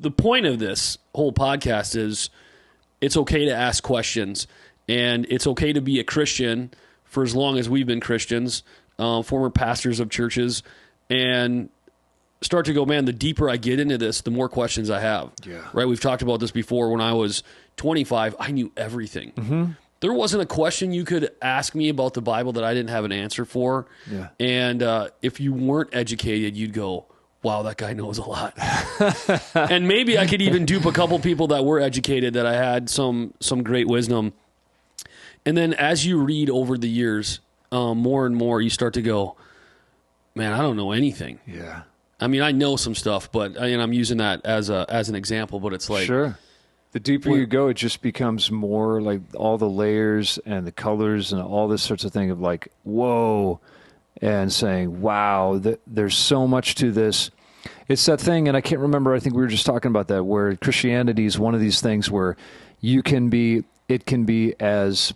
the point of this whole podcast is it's okay to ask questions, and it's okay to be a Christian for as long as we've been Christians, former pastors of churches, and start to go, man, the deeper I get into this, the more questions I have. Yeah. Right? We've talked about this before. When I was 25, I knew everything. Mm-hmm. There wasn't a question you could ask me about the Bible that I didn't have an answer for. Yeah. And if you weren't educated, you'd go, wow, that guy knows a lot. And maybe I could even dupe a couple people that were educated, that I had some great wisdom. And then as you read over the years, more and more, you start to go, man, I don't know anything. Yeah. I mean, I know some stuff, but I'm using that as an example, but it's like... Sure. The deeper you go, it just becomes more like all the layers and the colors and all this sorts of thing of like, whoa, and saying, wow, there's so much to this. It's that thing, and I can't remember, I think we were just talking about that, where Christianity is one of these things where it can be as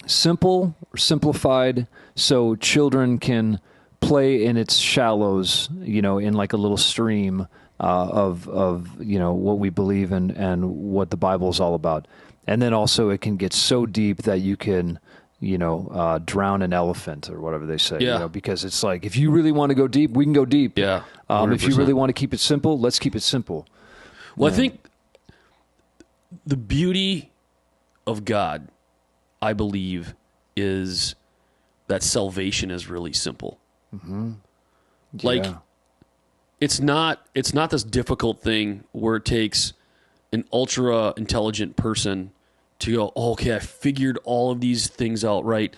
simple or simplified so children can play in its shallows, in like a little stream of what we believe in and what the Bible is all about. And then also it can get so deep that you can, drown an elephant or whatever they say, because it's like, if you really want to go deep, we can go deep. Yeah. If you really want to keep it simple, let's keep it simple. Well, I think the beauty of God, I believe, is that salvation is really simple. Mm-hmm. Like, it's not this difficult thing where it takes an ultra intelligent person to go, oh, okay, I figured all of these things out, right?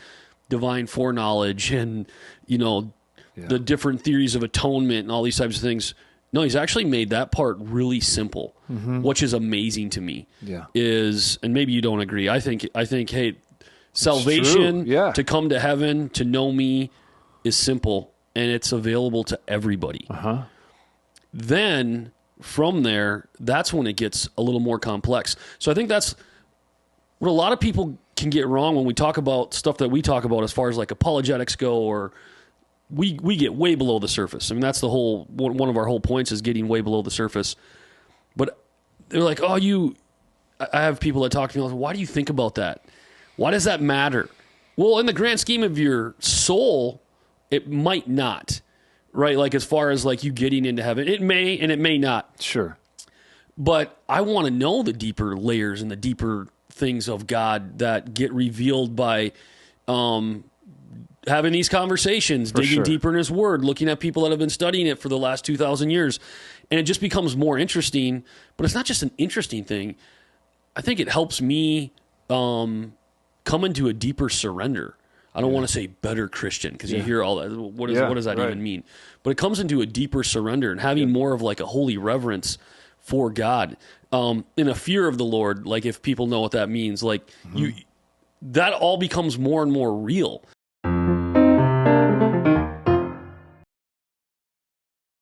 Divine foreknowledge and, the different theories of atonement and all these types of things. No, he's actually made that part really simple, which is amazing to me. Yeah. And maybe you don't agree. I think, hey, salvation, to come to heaven, to know me, is simple, and it's available to everybody. Uh-huh. Then from there, that's when it gets a little more complex. So I think that's what a lot of people can get wrong when we talk about stuff that we talk about as far as like apologetics go, or we get way below the surface. I mean, that's the whole, one of our whole points is getting way below the surface. But they're like, I have people that talk to me, like, why do you think about that? Why does that matter? Well, in the grand scheme of your soul, it might not, right? Like as far as like you getting into heaven, it may and it may not. Sure. But I want to know the deeper layers and the deeper things of God that get revealed by having these conversations, digging deeper in His Word, looking at people that have been studying it for the last 2,000 years. And it just becomes more interesting. But it's not just an interesting thing. I think it helps me come into a deeper surrender. I don't want to say better Christian, because you hear all that. What does that even mean? But it comes into a deeper surrender and having more of like a holy reverence for God, in a fear of the Lord. Like if people know what that means, like that all becomes more and more real.